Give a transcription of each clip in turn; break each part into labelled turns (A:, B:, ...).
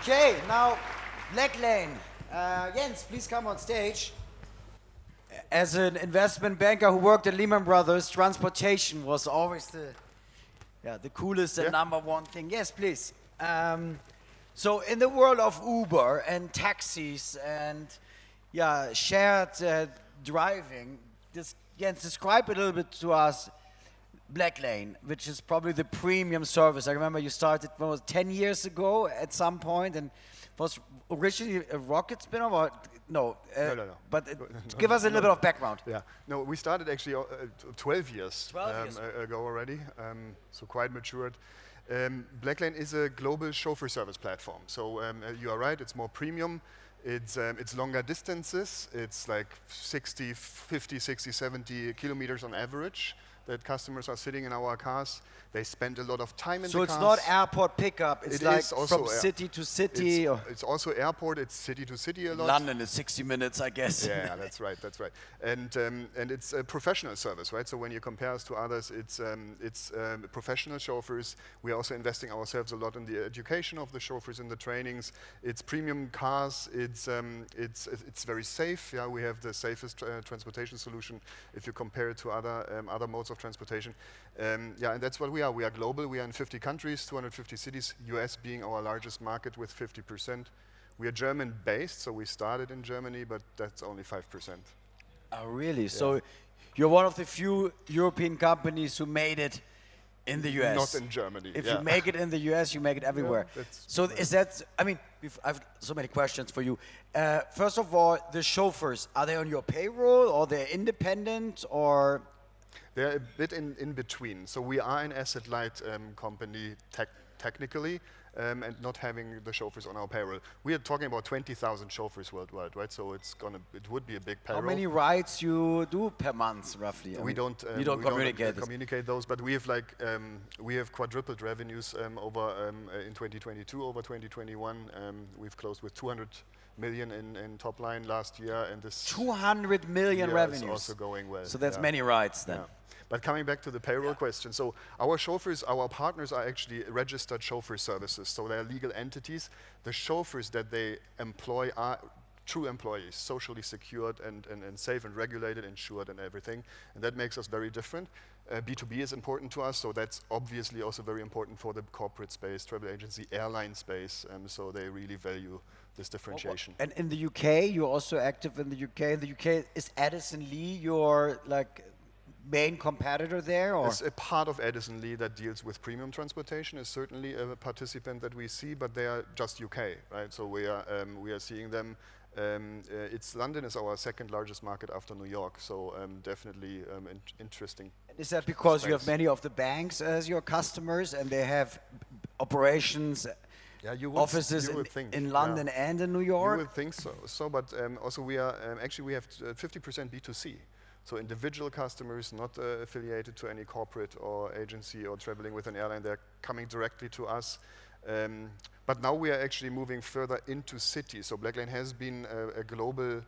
A: Okay, now Blacklane. Jens, please come on stage. As an investment banker who worked at Lehman Brothers, transportation was always the coolest and number one thing. Yes, please. So in the world of Uber and taxis and shared driving, Jens, describe a little bit to us Blacklane, which is probably the premium service. I remember you started 10 years ago at some point, and was originally a rocket spin-off, or no?
B: No.
A: But give us a little bit of background.
B: Yeah, no, we started actually 12 years,
A: 12 years
B: ago already, so quite matured. Blacklane is a global chauffeur service platform. So you are right, it's more premium. It's longer distances. It's like 50, 60, 70 kilometers on average that customers are sitting in our cars. They spend a lot of time in the cars.
A: So it's not airport pickup, it's like from city to city?
B: It's also airport, it's city to city a lot.
A: London is 60 minutes, I guess.
B: Yeah, that's right. And it's a professional service, right? So when you compare us to others, it's professional chauffeurs. We're also investing ourselves a lot in the education of the chauffeurs, in the trainings. It's premium cars, it's very safe. Yeah, we have the safest transportation solution if you compare it to other modes of transportation. And that's what we are. We are global. We are in 50 countries, 250 cities, US being our largest market with 50%. We are German-based, so we started in Germany, but that's only 5%.
A: Oh, really?
B: Yeah.
A: So you're one of the few European companies who made it in the US.
B: Not in Germany.
A: If you make it in the US, you make it everywhere. So is that, I mean, I've so many questions for you. First of all, the chauffeurs, are they on your payroll, or they're independent, or?
B: They're a bit in between. So we are an asset-light company technically, and not having the chauffeurs on our payroll. We are talking about 20,000 chauffeurs worldwide, right? So it would be a big payroll.
A: How many rides you do per month, roughly?
B: You don't communicate those, but we have quadrupled revenues over in 2022 over 2021. We've closed with 200 million in top line last year, and this
A: 200 million revenues
B: is also going well.
A: So that's many rides then.
B: Yeah. But coming back to the payroll question, so our chauffeurs, our partners are actually registered chauffeur services, so they're legal entities. The chauffeurs that they employ are true employees, socially secured and safe and regulated, insured and everything, and that makes us very different. B2B is important to us, so that's obviously also very important for the corporate space, travel agency, airline space, so they really value this differentiation.
A: And in the UK, you're also active in the UK. In the UK, is Addison Lee your main competitor there? Or?
B: It's a part of Addison Lee that deals with premium transportation, is certainly a participant that we see, but they are just UK, right? So we are seeing them. London is our second largest market after New York, so definitely interesting.
A: Is that because you have many of the banks as your customers, and they have operations, offices in London and in New York?
B: You would think so, but also we are actually we have 50% B2C. So individual customers, not affiliated to any corporate or agency or traveling with an airline, they're coming directly to us. But now we are actually moving further into cities. So Blacklane has been a global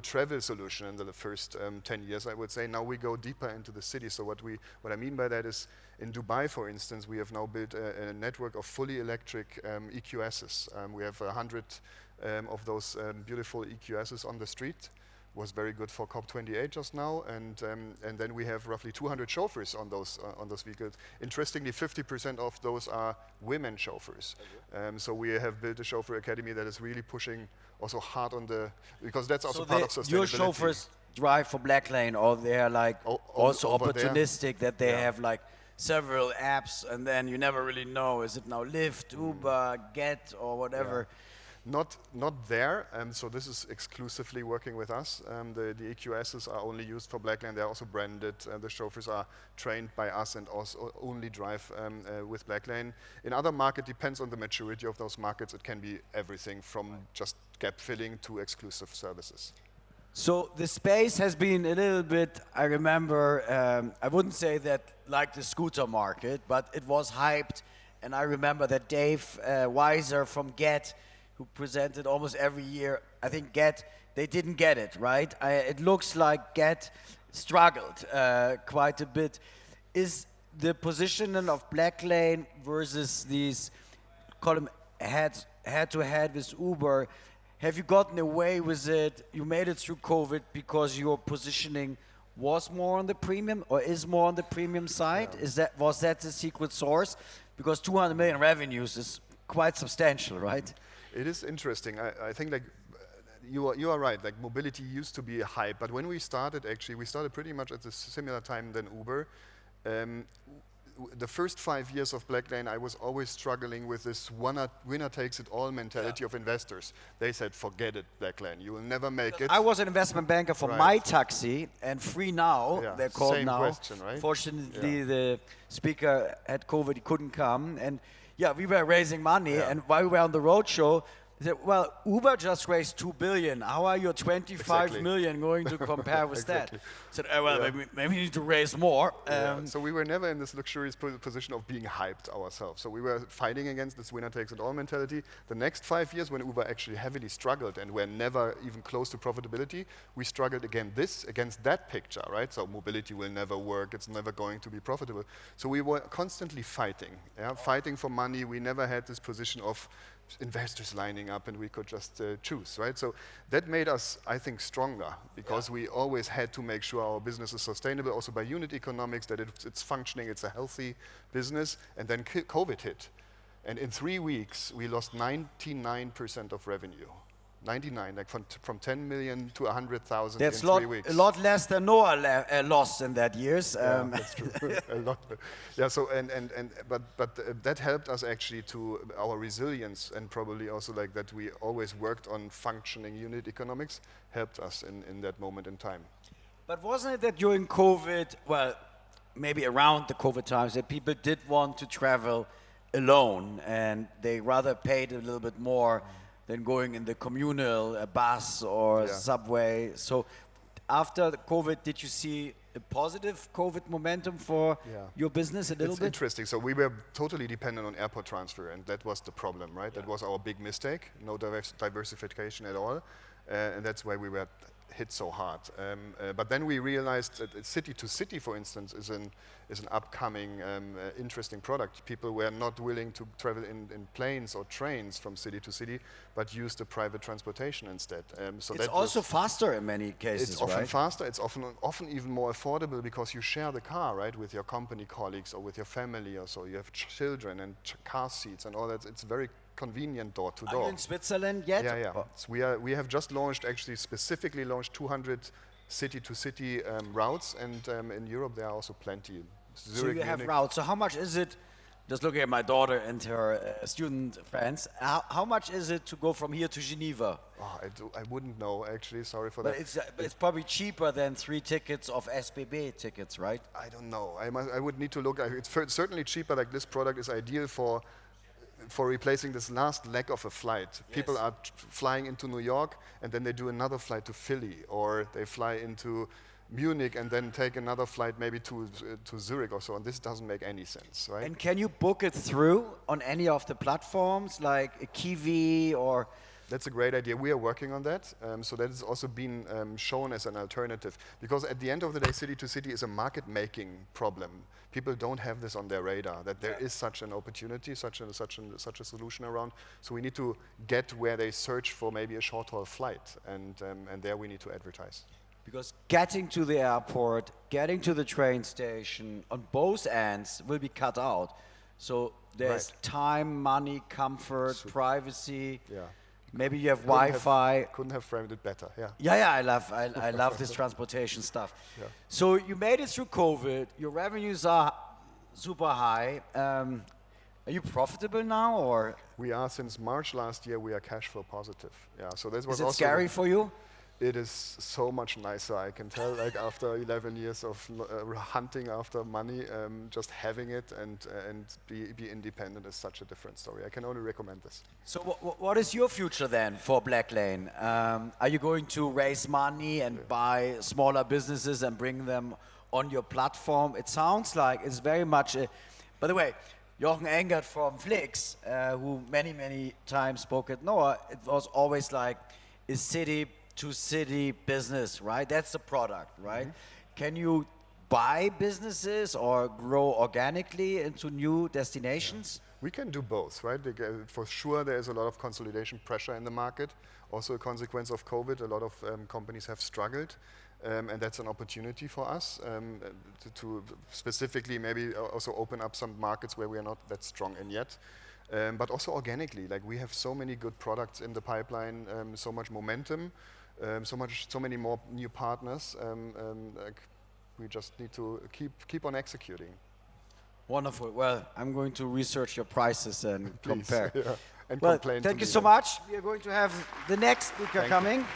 B: travel solution in the first 10 years, I would say. Now we go deeper into the city. So what I mean by that is, in Dubai, for instance, we have now built a network of fully electric EQSs. We have 100 of those beautiful EQSs on the street. Was very good for COP28 just now, and then we have roughly 200 chauffeurs on those vehicles. Interestingly, 50% of those are women chauffeurs. So we have built a chauffeur academy that is really pushing also hard on because that's also part of sustainability.
A: Your chauffeurs drive for Blacklane, or they're also opportunistic that they have several apps, and then you never really know, is it now Lyft, Uber, Get, or whatever?
B: Yeah. Not there, so this is exclusively working with us. The EQSs are only used for Blacklane. They're also branded. The chauffeurs are trained by us and also only drive with Blacklane. In other markets, depends on the maturity of those markets. It can be everything from just gap filling to exclusive services.
A: So the space has been a little bit, I remember, I wouldn't say that like the scooter market, but it was hyped. And I remember that Dave Weiser from Get, who presented almost every year, I think Get, they didn't get it, right? It looks like Get struggled quite a bit. Is the positioning of Blacklane versus these, call them head to head with Uber. Have you gotten away with it? You made it through COVID because your positioning was more on the premium or is more on the premium side? Was that the secret source? Because 200 million revenues is quite substantial, right?
B: It is interesting. I think like you are right. Like mobility used to be a hype, but when we started, actually, we started pretty much at a similar time than Uber. The first 5 years of Blacklane, I was always struggling with this winner takes it all mentality of investors. They said, forget it, Blacklane, you will never make it.
A: I was an investment banker for My Taxi and Free Now, they're called
B: same
A: now.
B: question, right?
A: Fortunately, the speaker had COVID, he couldn't come. And yeah, we were raising money, and while we were on the roadshow, they said, well, Uber just raised 2 billion. How are your 25 million going to compare with that? I said, maybe we need to raise more.
B: So we were never in this luxurious position of being hyped ourselves. So we were fighting against this winner takes it all mentality. The next 5 years, when Uber actually heavily struggled and were never even close to profitability, we struggled against that picture, right? So mobility will never work. It's never going to be profitable. So we were constantly fighting, fighting for money. We never had this position of investors lining up and we could just choose, right? So that made us, I think, stronger because we always had to make sure our business is sustainable, also by unit economics, that it's functioning, it's a healthy business. And then COVID hit. And in 3 weeks, we lost 99% of revenue. 99, like from 10 million to 100,000 in 3 weeks.
A: A lot less than NOAH lost in that years.
B: That's true. A lot. Yeah. So but that helped us actually to our resilience, and probably also like that we always worked on functioning unit economics helped us in that moment in time.
A: But wasn't it that during COVID, well, maybe around the COVID times, that people did want to travel alone and they rather paid a little bit more than going in the communal bus or subway. So after the COVID, did you see a positive COVID momentum for your business a little bit?
B: It's interesting. So we were totally dependent on airport transfer, and that was the problem, right? That was our big mistake. No diversification at all. And that's why we were hit so hard. But then we realized that city to city, for instance, is an upcoming interesting product. People were not willing to travel in planes or trains from city to city, but use the private transportation instead. So
A: it's also faster in many cases,
B: it's often faster. It's often even more affordable because you share the car, right, with your company colleagues or with your family or so. You have children and car seats and all that. It's very convenient door to door.
A: Are you in Switzerland yet?
B: Yeah. So we have just launched, actually specifically launched 200 city to city routes, and in Europe there are also plenty. Zurich,
A: so you have
B: Munich.
A: routes. So how much is it? Just looking at my daughter and her student friends, how much is it to go from here to Geneva?
B: Oh, I wouldn't know, actually. Sorry for that.
A: But it's probably cheaper than 3 tickets of SBB tickets, right?
B: I don't know. I would need to look. It's certainly cheaper. Like this product is ideal for replacing this last leg of a flight. Yes. People are flying into New York and then they do another flight to Philly, or they fly into Munich and then take another flight maybe to Zurich or so, and this doesn't make any sense, right?
A: And can you book it through on any of the platforms like a Kiwi or...
B: That's a great idea. We are working on that. So that has also been shown as an alternative. Because at the end of the day, city to city is a market-making problem. People don't have this on their radar, that there is such an opportunity, such a solution around. So we need to get where they search for maybe a short-haul flight, and there we need to advertise.
A: Because getting to the airport, getting to the train station, on both ends will be cut out. So there's time, money, comfort, privacy.
B: Yeah.
A: Maybe you have Wi-Fi.
B: Couldn't have framed it better. Yeah.
A: Yeah. I love this transportation stuff. Yeah. So you made it through COVID. Your revenues are super high. Are you profitable now, or?
B: We are. Since March last year, we are cash flow positive. Yeah. So this was
A: also. Is it scary for you?
B: It is so much nicer, I can tell. Like after 11 years of hunting after money, just having it and be independent is such a different story. I can only recommend this.
A: So what is your future then for Blacklane? Are you going to raise money and buy smaller businesses and bring them on your platform? It sounds like it's very much a... By the way, Jochen Engert from Flix, who many times spoke at NOAH, it was always like a city to city business, right? That's the product, right? Mm-hmm. Can you buy businesses or grow organically into new destinations?
B: Yeah. We can do both, right? For sure, there is a lot of consolidation pressure in the market. Also a consequence of COVID, a lot of companies have struggled. And that's an opportunity for us to specifically maybe also open up some markets where we are not that strong in yet. But also organically, like we have so many good products in the pipeline, so much momentum, so many more new partners. Like we just need to keep on executing.
A: Wonderful. Well, I'm going to research your prices and
B: Please,
A: compare.
B: yeah. And
A: Well,
B: complain
A: thank
B: to
A: you
B: me
A: so
B: then.
A: much. We are going to have the next speaker coming.